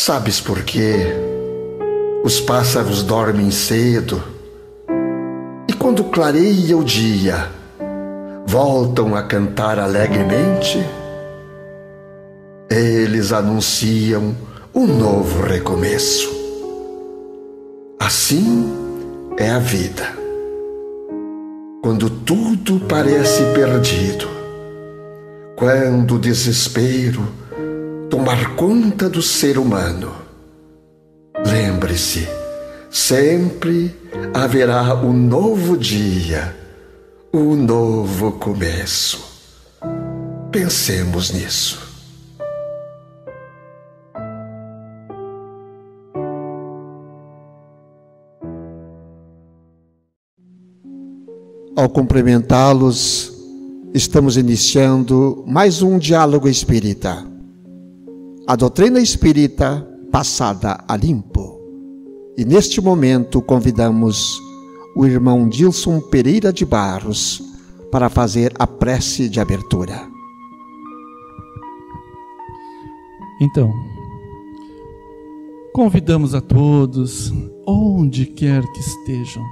Sabes por quê? Os pássaros dormem cedo e quando clareia o dia, voltam a cantar alegremente. Eles anunciam um novo recomeço. Assim é a vida. Quando tudo parece perdido, quando o desespero tomar conta do ser humano, lembre-se, sempre haverá um novo dia, um novo começo. Pensemos nisso. Ao cumprimentá-los, estamos iniciando mais um diálogo espírita. A doutrina espírita passada a limpo. E neste momento convidamos o irmão Dilson Pereira de Barros para fazer a prece de abertura. Então, convidamos a todos, onde quer que estejam,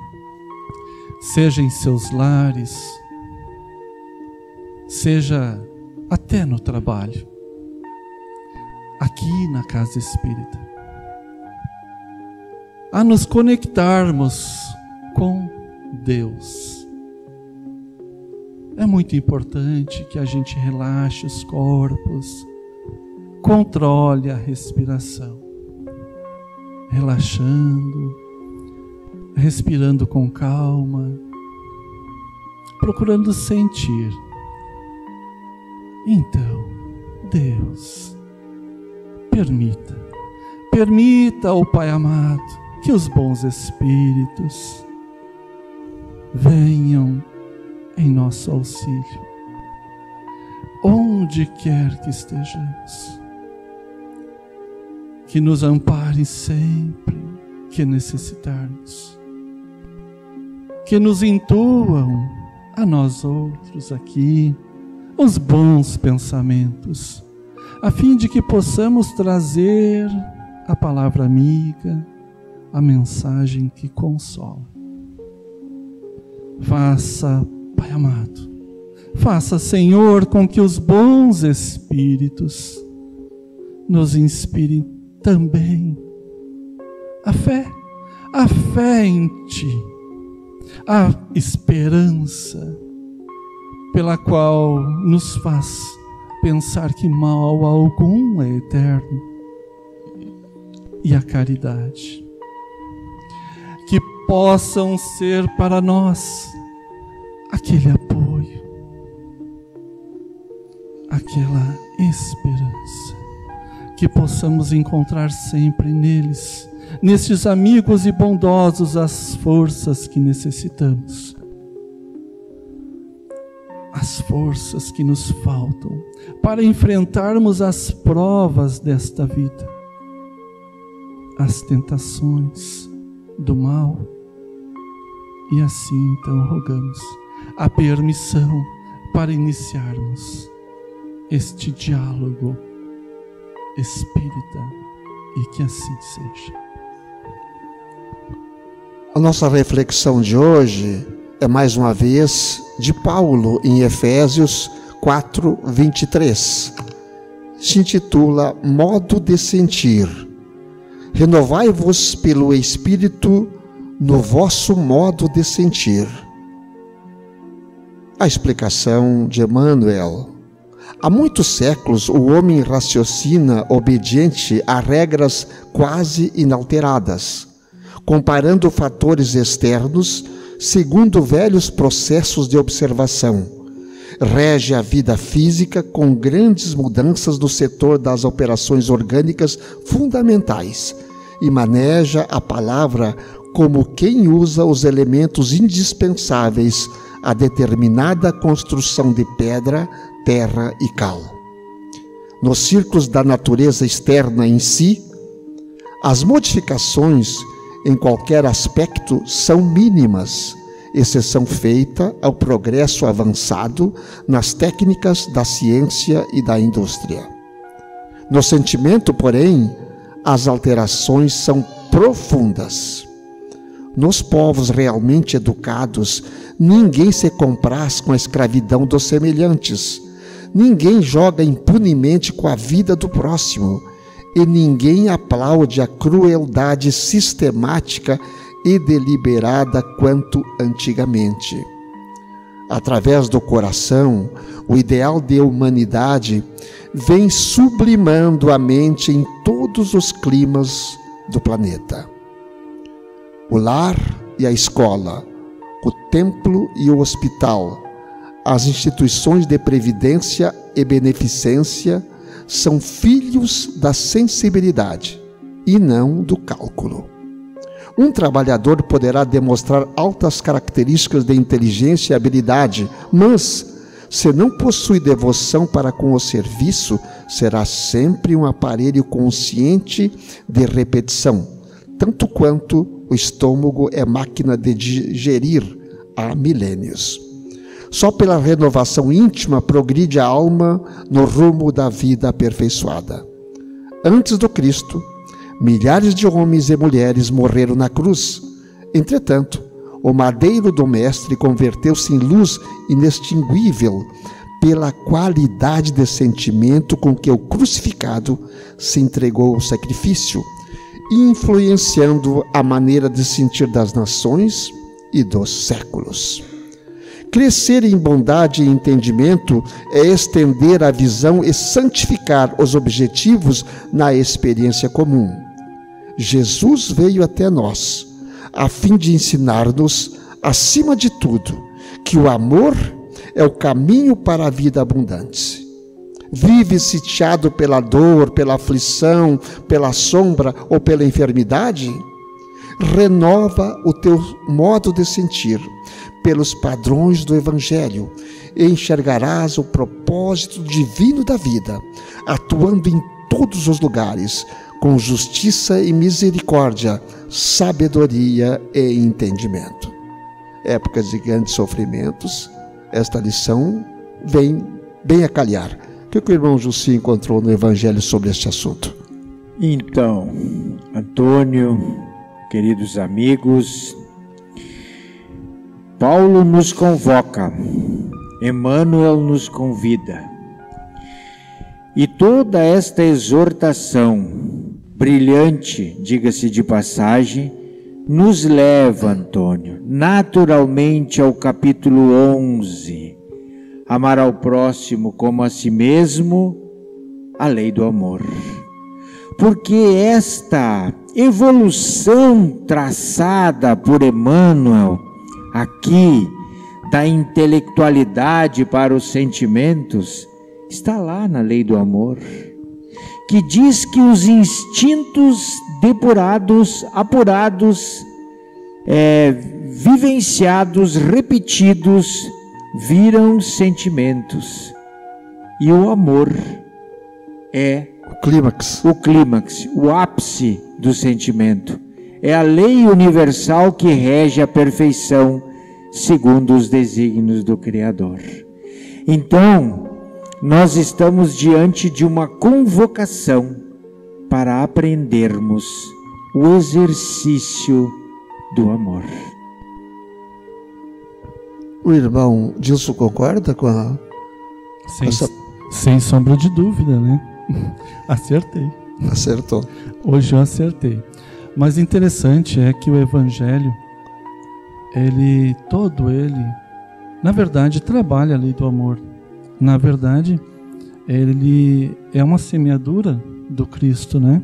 seja em seus lares, seja até no trabalho, aqui na Casa Espírita, a nos conectarmos com Deus. É muito importante que a gente relaxe os corpos, controle a respiração, relaxando, respirando com calma, procurando sentir. Então, Deus, permita, ó Pai amado, que os bons espíritos venham em nosso auxílio, onde quer que estejamos, que nos ampare sempre que necessitarmos, que nos intuam a nós outros aqui os bons pensamentos, a fim de que possamos trazer a palavra amiga, a mensagem que consola. Faça, Pai amado, faça, Senhor, com que os bons espíritos nos inspirem também a fé em Ti, a esperança pela qual nos faz pensar que mal algum é eterno, e a caridade, que possam ser para nós aquele apoio, aquela esperança, que possamos encontrar sempre neles, nestes amigos e bondosos, as forças que necessitamos, as forças que nos faltam para enfrentarmos as provas desta vida, as tentações do mal. E assim então rogamos a permissão para iniciarmos este diálogo espírita, e que assim seja. A nossa reflexão de hoje é mais uma vez de Paulo em Efésios 4:23. Se intitula Modo de Sentir. Renovai-vos pelo Espírito no vosso modo de sentir. A explicação de Emmanuel. Há muitos séculos o homem raciocina obediente a regras quase inalteradas, comparando fatores externos segundo velhos processos de observação. Rege a vida física com grandes mudanças no setor das operações orgânicas fundamentais e maneja a palavra como quem usa os elementos indispensáveis a determinada construção de pedra, terra e cal. Nos círculos da natureza externa em si, as modificações em qualquer aspecto são mínimas, exceção feita ao progresso avançado nas técnicas da ciência e da indústria. No sentimento, porém, as alterações são profundas. Nos povos realmente educados, ninguém se compraz com a escravidão dos semelhantes, ninguém joga impunemente com a vida do próximo e ninguém aplaude a crueldade sistemática e deliberada quanto antigamente. Através do coração, o ideal de humanidade vem sublimando a mente em todos os climas do planeta. O lar e a escola, o templo e o hospital, as instituições de previdência e beneficência são filhos da sensibilidade e não do cálculo. Um trabalhador poderá demonstrar altas características de inteligência e habilidade, mas, se não possui devoção para com o serviço, será sempre um aparelho consciente de repetição, tanto quanto o estômago é máquina de digerir há milênios. Só pela renovação íntima progride a alma no rumo da vida aperfeiçoada. Antes do Cristo, milhares de homens e mulheres morreram na cruz. Entretanto, o madeiro do Mestre converteu-se em luz inextinguível pela qualidade de sentimento com que o crucificado se entregou ao sacrifício, influenciando a maneira de sentir das nações e dos séculos. Crescer em bondade e entendimento é estender a visão e santificar os objetivos na experiência comum. Jesus veio até nós, a fim de ensinar-nos, acima de tudo, que o amor é o caminho para a vida abundante. Vive sitiado pela dor, pela aflição, pela sombra ou pela enfermidade? Renova o teu modo de sentir pelos padrões do Evangelho e enxergarás o propósito divino da vida, atuando em todos os lugares, com justiça e misericórdia, sabedoria e entendimento. Épocas de grandes sofrimentos, esta lição vem bem a calhar. O que o irmão Jussi encontrou no Evangelho sobre este assunto? Então, Antônio, queridos amigos, Paulo nos convoca, Emmanuel nos convida. E toda esta exortação, brilhante, diga-se de passagem, nos leva, Antônio, naturalmente ao capítulo 11. Amar ao próximo como a si mesmo, a lei do amor. Porque esta evolução traçada por Emmanuel, aqui, da intelectualidade para os sentimentos, está lá na lei do amor, que diz que os instintos depurados, apurados, vivenciados, repetidos, viram sentimentos. E o amor é o clímax, o ápice do sentimento. É a lei universal que rege a perfeição segundo os desígnios do Criador. Então, nós estamos diante de uma convocação para aprendermos o exercício do amor. O irmão Dilson concorda com a... Sem sombra de dúvida, né? Acertei. Acertou. Hoje eu acertei. Mas interessante é que o Evangelho, todo ele, na verdade, trabalha a lei do amor. Na verdade, ele é uma semeadura do Cristo, né?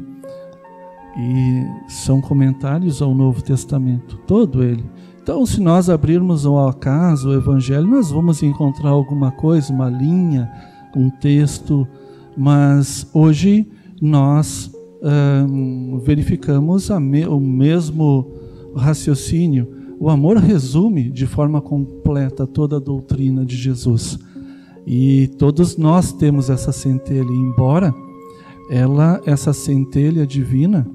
E são comentários ao Novo Testamento, todo ele. Então, se nós abrirmos ao acaso o Evangelho, nós vamos encontrar alguma coisa, uma linha, um texto, mas hoje nós verificamos o mesmo raciocínio. O amor resume de forma completa toda a doutrina de Jesus. E todos nós temos essa centelha, embora essa centelha divina,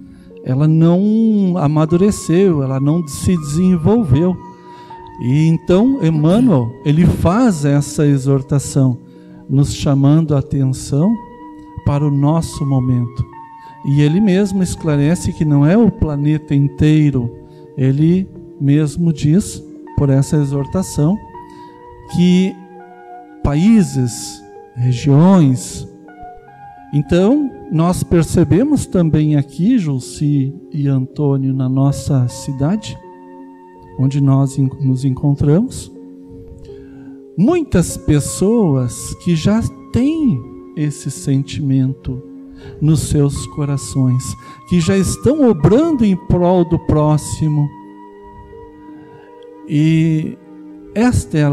ela não amadureceu, ela não se desenvolveu. E então Emmanuel, ele faz essa exortação, nos chamando a atenção para o nosso momento. E ele mesmo esclarece que não é o planeta inteiro. Ele mesmo diz, por essa exortação, que países, regiões. Então, nós percebemos também aqui, Julci e Antônio, na nossa cidade, onde nós nos encontramos, muitas pessoas que já têm esse sentimento nos seus corações, que já estão obrando em prol do próximo. E esta é a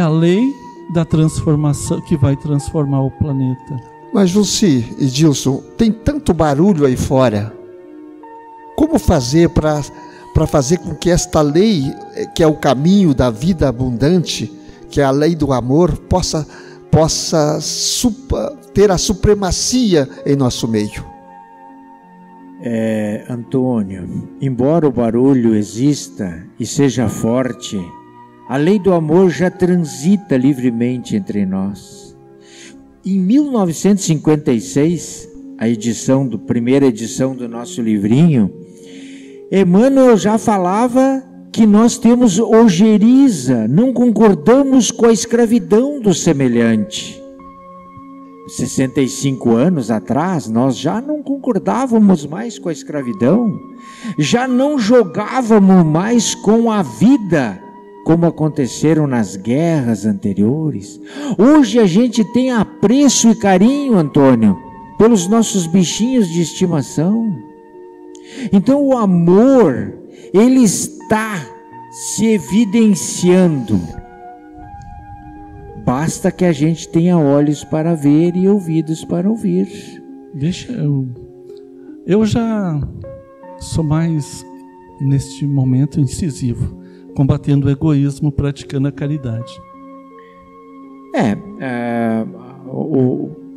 lei da transformação, que vai transformar o planeta. Mas, Julci e Dilson, tem tanto barulho aí fora. Como fazer para fazer com que esta lei, que é o caminho da vida abundante, que é a lei do amor, possa ter a supremacia em nosso meio? Antônio, embora o barulho exista e seja forte, a lei do amor já transita livremente entre nós. Em 1956, primeira edição do nosso livrinho, Emmanuel já falava que nós temos ojeriza, não concordamos com a escravidão do semelhante. 65 anos atrás, nós já não concordávamos mais com a escravidão, já não jogávamos mais com a vida, como aconteceram nas guerras anteriores. Hoje a gente tem apreço e carinho, Antônio, pelos nossos bichinhos de estimação. Então o amor, ele está se evidenciando. Basta que a gente tenha olhos para ver e ouvidos para ouvir. Eu já sou mais, neste momento, incisivo, combatendo o egoísmo, praticando a caridade.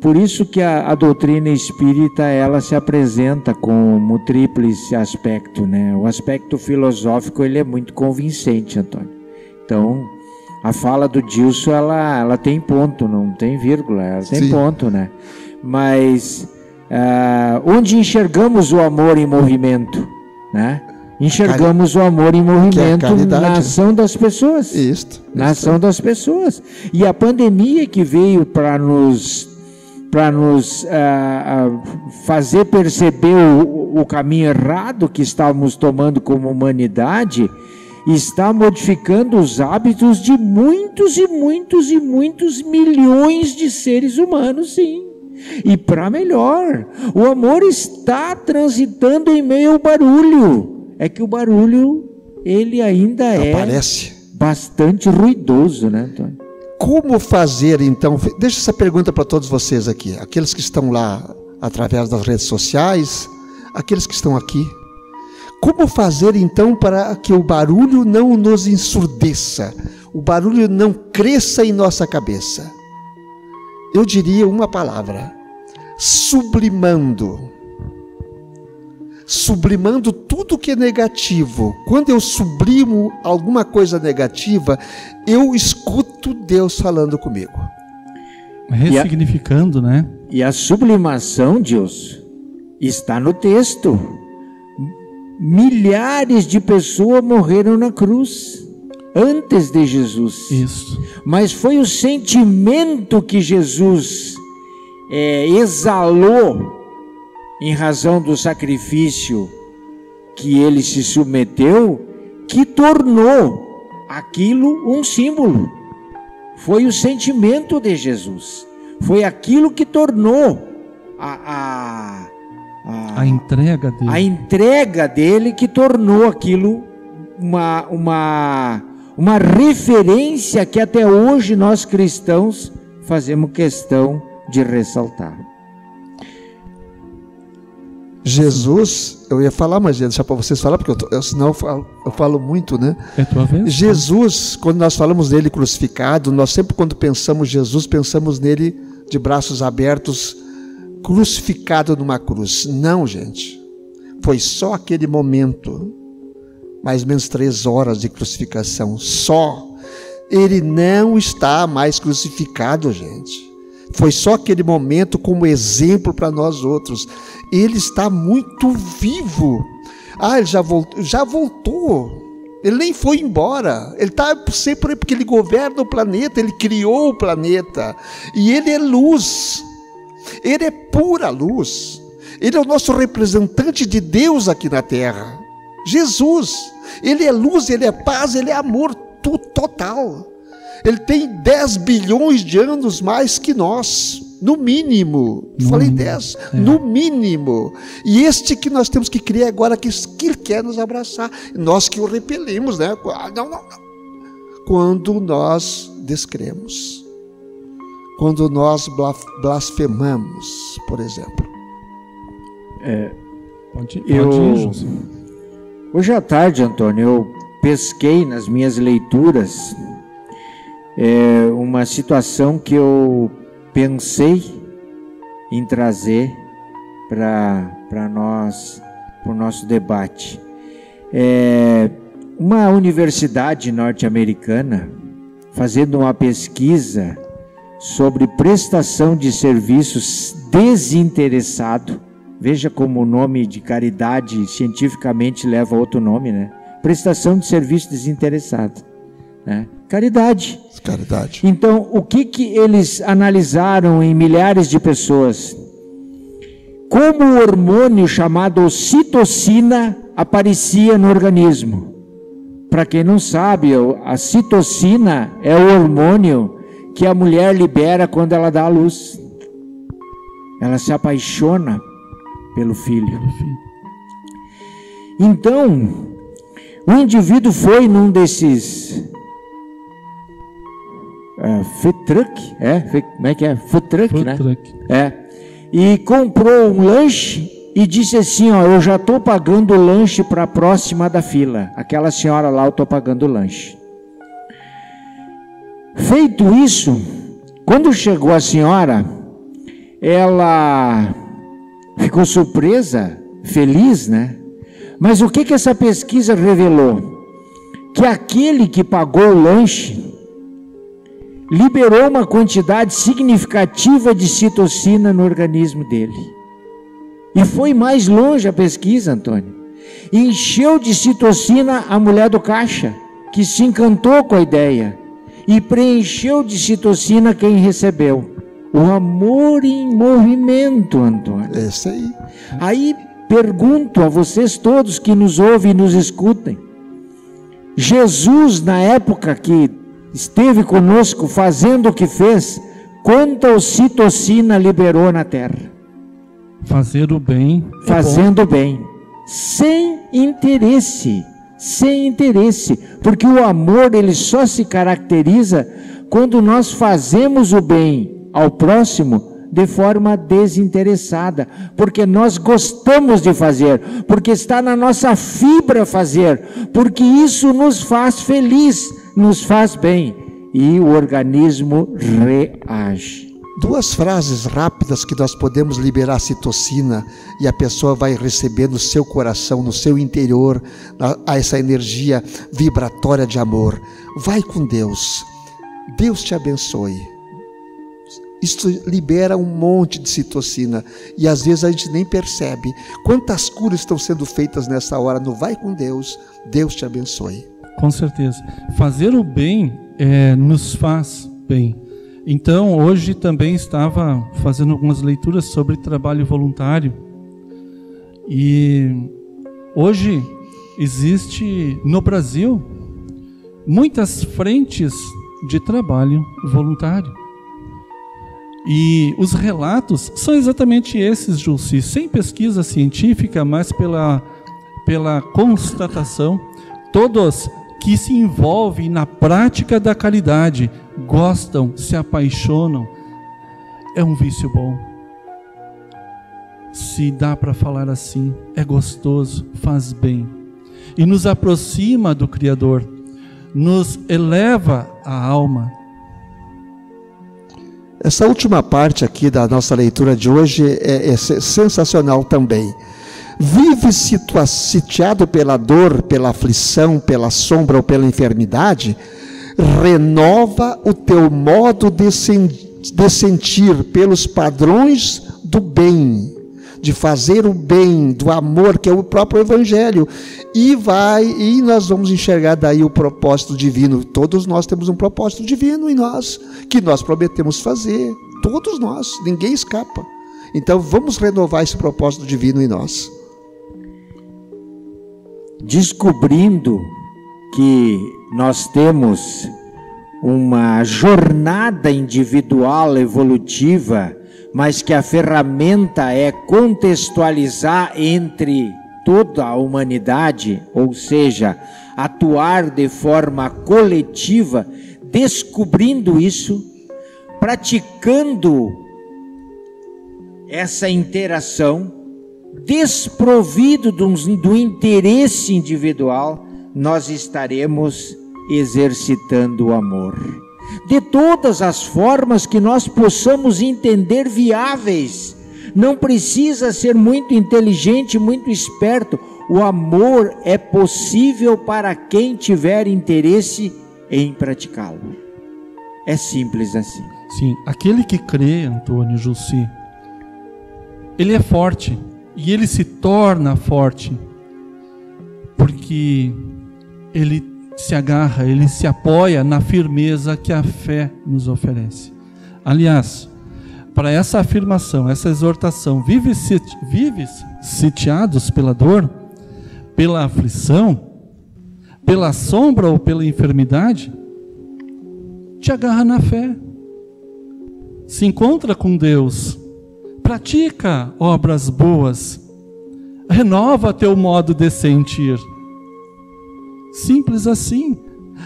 Por isso que a doutrina espírita, ela se apresenta como tríplice aspecto, né? O aspecto filosófico, ele é muito convincente, Antônio. Então, a fala do Dilson, ela tem ponto, não tem vírgula, ela tem ponto, né? Mas onde enxergamos o amor em movimento, né? Enxergamos o amor em movimento na ação das pessoas. Na ação das pessoas. E a pandemia que veio para nos fazer perceber o caminho errado que estávamos tomando como humanidade, está modificando os hábitos de muitos e muitos e muitos milhões de seres humanos, sim. E para melhor, o amor está transitando em meio ao barulho. É que o barulho, ele ainda aparece bastante ruidoso, né, Antônio? Como fazer, então? Deixa essa pergunta para todos vocês aqui, aqueles que estão lá através das redes sociais, aqueles que estão aqui. Como fazer, então, para que o barulho não nos ensurdeça, o barulho não cresça em nossa cabeça? Eu diria uma palavra: sublimando. Sublimando tudo que é negativo. Quando eu sublimo alguma coisa negativa, eu escuto Deus falando comigo. Ressignificando, né? E a sublimação, Deus, está no texto. Milhares de pessoas morreram na cruz antes de Jesus. Isso. Mas foi o sentimento que Jesus exalou em razão do sacrifício que ele se submeteu, que tornou aquilo um símbolo. Foi o sentimento de Jesus. Foi aquilo que tornou a entrega dele, que tornou aquilo uma referência que até hoje nós cristãos fazemos questão de ressaltar. Jesus, eu ia falar, mas ia deixar para vocês falar, porque senão eu falo muito, né? É tua vez? Jesus, quando nós falamos dele crucificado, nós sempre, quando pensamos Jesus, pensamos nele de braços abertos, crucificado numa cruz. Não, gente. Foi só aquele momento, mais ou menos 3 horas de crucificação. Só. Ele não está mais crucificado, gente. Foi só aquele momento como exemplo para nós outros. ele está muito vivo. Ele já voltou. Ele nem foi embora. Ele está sempre, porque ele governa o planeta, ele criou o planeta. E ele é luz. Ele é pura luz. Ele é o nosso representante de Deus aqui na Terra. Jesus. Ele é luz, ele é paz, ele é amor total. Ele tem 10 bilhões de anos mais que nós, no mínimo. Falei 10, no mínimo. E este que nós temos que criar agora, que ele quer nos abraçar. Nós que o repelimos, né? Não. Quando nós descremos, quando nós blasfemamos, por exemplo. Pode ir, José. Hoje à tarde, Antônio, eu pesquei nas minhas leituras uma situação que eu pensei em trazer para nós, para o nosso debate. Uma universidade norte-americana fazendo uma pesquisa sobre prestação de serviços desinteressado. Veja como o nome de caridade cientificamente leva outro nome, né? Prestação de serviço desinteressado, né? Caridade. Então, o que eles analisaram em milhares de pessoas? Como o hormônio chamado ocitocina aparecia no organismo. Para quem não sabe, a citocina é o hormônio que a mulher libera quando ela dá à luz. Ela se apaixona pelo filho. Então, o indivíduo foi num desses food truck, como é que é? Food truck, né? E comprou um lanche e disse assim, eu já estou pagando o lanche para a próxima da fila. Aquela senhora lá, eu estou pagando o lanche. Feito isso, quando chegou a senhora, ela ficou surpresa, feliz, né? Mas o que essa pesquisa revelou? Que aquele que pagou o lanche liberou uma quantidade significativa de citocina no organismo dele. E foi mais longe a pesquisa, Antônio. Encheu de citocina a mulher do caixa, que se encantou com a ideia. E preencheu de citocina quem recebeu. O amor em movimento, Antônio. É isso aí. Aí pergunto a vocês todos que nos ouvem e nos escutem. Jesus, na época que esteve conosco fazendo o que fez, quanta ocitocina liberou na terra? Fazer o bem. Fazendo o bem. Sem interesse. Sem interesse. Porque o amor, ele só se caracteriza quando nós fazemos o bem ao próximo de forma desinteressada, porque nós gostamos de fazer, porque está na nossa fibra fazer, porque isso nos faz feliz, nos faz bem, e o organismo reage. 2 frases rápidas que nós podemos liberar citocina e a pessoa vai receber no seu coração, no seu interior, essa energia vibratória de amor. Vai com Deus. Deus te abençoe. Isso libera um monte de citocina e às vezes a gente nem percebe. Quantas curas estão sendo feitas nessa hora no vai com Deus, Deus te abençoe. Com certeza. Fazer o bem nos faz bem. Então, hoje também estava fazendo algumas leituras sobre trabalho voluntário. E hoje existe no Brasil muitas frentes de trabalho voluntário. E os relatos são exatamente esses, Julci, sem pesquisa científica, mas pela constatação. Todos que se envolvem na prática da caridade, gostam, se apaixonam. É um vício bom. Se dá para falar assim, é gostoso, faz bem. E nos aproxima do Criador, nos eleva a alma. Essa última parte aqui da nossa leitura de hoje é sensacional também. Vive sitiado pela dor, pela aflição, pela sombra ou pela enfermidade, renova o teu modo de sentir pelos padrões do bem. de fazer o bem, do amor, que é o próprio Evangelho. E nós vamos enxergar daí o propósito divino. Todos nós temos um propósito divino em nós, que nós prometemos fazer. Todos nós, ninguém escapa. Então vamos renovar esse propósito divino em nós. Descobrindo que nós temos uma jornada individual evolutiva, mas que a ferramenta é contextualizar entre toda a humanidade, ou seja, atuar de forma coletiva, descobrindo isso, praticando essa interação, desprovido do interesse individual, nós estaremos exercitando o amor. De todas as formas que nós possamos entender viáveis, não precisa ser muito inteligente, muito esperto. O amor é possível para quem tiver interesse em praticá-lo. É simples assim. Sim, aquele que crê, Antônio, Jussi, ele é forte, e ele se torna forte, porque ele se agarra, ele se apoia na firmeza que a fé nos oferece. Aliás, para essa afirmação, essa exortação, vives sitiados pela dor, pela aflição, pela sombra ou pela enfermidade, te agarra na fé, se encontra com Deus, pratica obras boas, renova teu modo de sentir. Simples assim.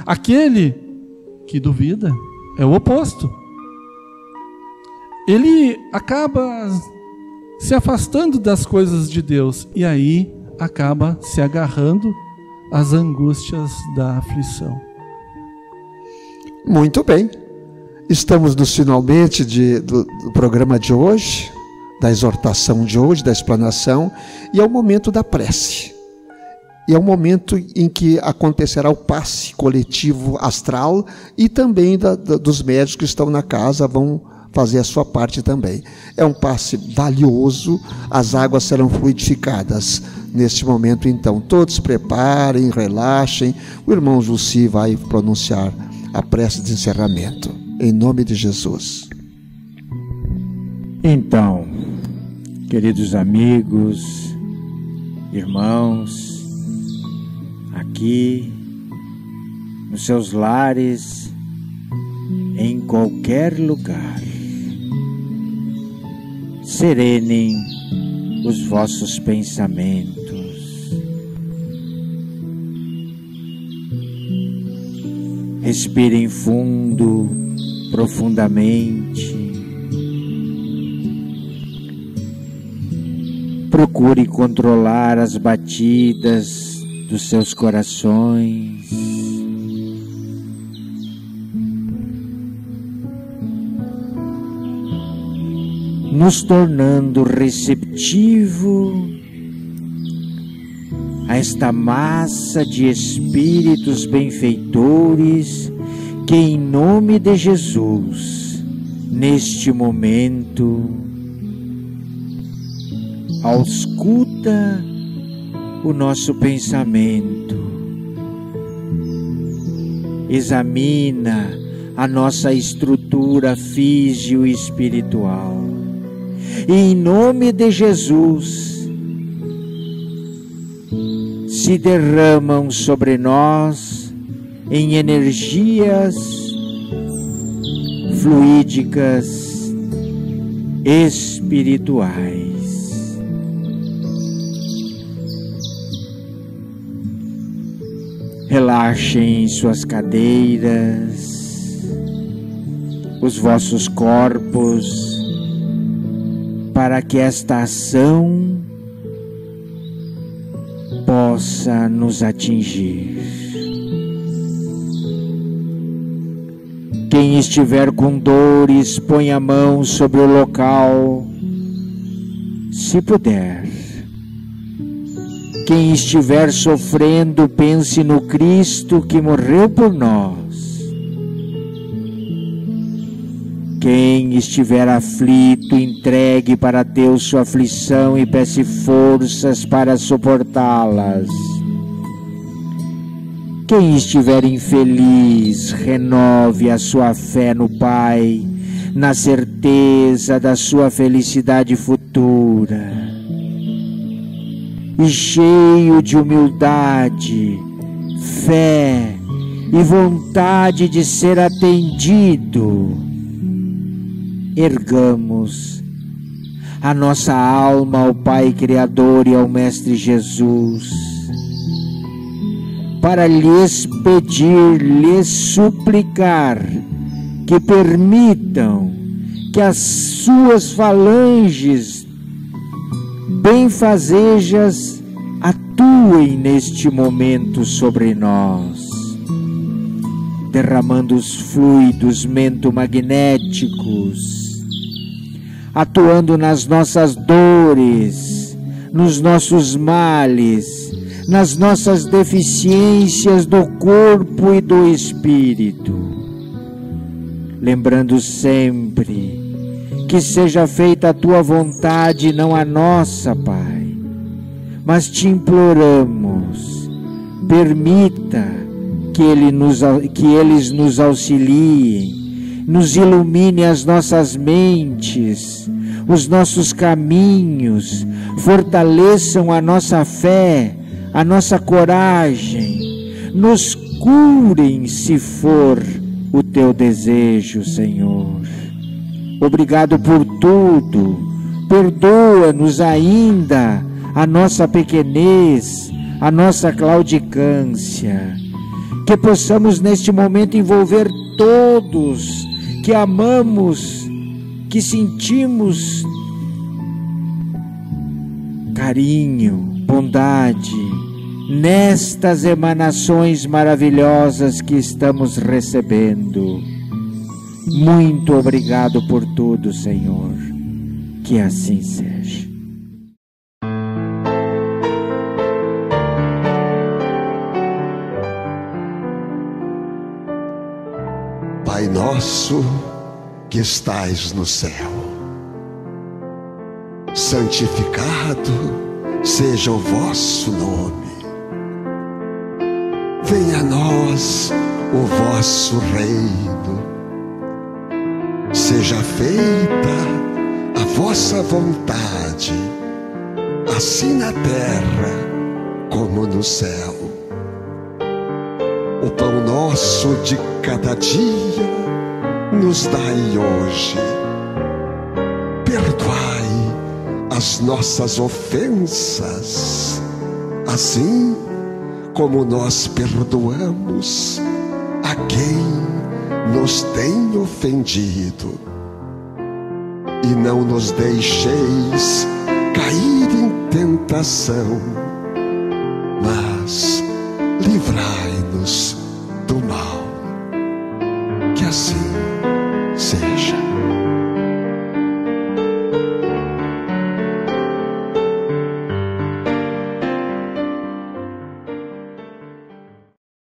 Aquele que duvida é o oposto. Ele acaba se afastando das coisas de Deus e aí acaba se agarrando às angústias da aflição. Muito bem. Estamos nos finalmente do programa de hoje, da exortação de hoje, da explanação, e é o momento da prece. E é o momento em que acontecerá o passe coletivo astral e também dos médicos que estão na casa vão fazer a sua parte também. É um passe valioso, as águas serão fluidificadas neste momento. Então, todos preparem, relaxem. O irmão Jussi vai pronunciar a prece de encerramento. Em nome de Jesus. Então, queridos amigos, irmãos, aqui, nos seus lares, em qualquer lugar, serenem os vossos pensamentos. Respirem fundo, profundamente. Procure controlar as batidas dos seus corações. Nos tornando receptivo a esta massa de espíritos benfeitores que, em nome de Jesus, neste momento, ausculta o nosso pensamento, examina a nossa estrutura físio-espiritual e, em nome de Jesus, se derramam sobre nós em energias fluídicas espirituais. Relaxem suas cadeiras, os vossos corpos, para que esta ação possa nos atingir. Quem estiver com dores, põe a mão sobre o local, se puder. Quem estiver sofrendo, pense no Cristo que morreu por nós. Quem estiver aflito, entregue para Deus sua aflição e peça forças para suportá-las. Quem estiver infeliz, renove a sua fé no Pai, na certeza da sua felicidade futura. E cheio de humildade, fé e vontade de ser atendido, ergamos a nossa alma ao Pai Criador e ao Mestre Jesus, para lhes pedir, lhes suplicar que permitam que as suas falanges benfazejas atuem neste momento sobre nós, derramando os fluidos mentomagnéticos, atuando nas nossas dores, nos nossos males, nas nossas deficiências do corpo e do espírito. Lembrando sempre que seja feita a tua vontade, não a nossa, Pai. Mas te imploramos, permita que eles nos auxiliem, nos ilumine as nossas mentes, os nossos caminhos, fortaleçam a nossa fé, a nossa coragem, nos curem se for o teu desejo, Senhor. Obrigado por tudo, perdoa-nos ainda a nossa pequenez, a nossa claudicância, que possamos neste momento envolver todos que amamos, que sentimos carinho, bondade, nestas emanações maravilhosas que estamos recebendo. Muito obrigado por tudo, Senhor. Que assim seja. Pai nosso que estais no céu, santificado seja o vosso nome. Venha a nós o vosso reino. Seja feita a vossa vontade, assim na terra como no céu. O pão nosso de cada dia nos dai hoje. Perdoai as nossas ofensas, assim como nós perdoamos a quem nos tem ofendido. E não nos deixeis cair em tentação, mas livrai-nos do mal.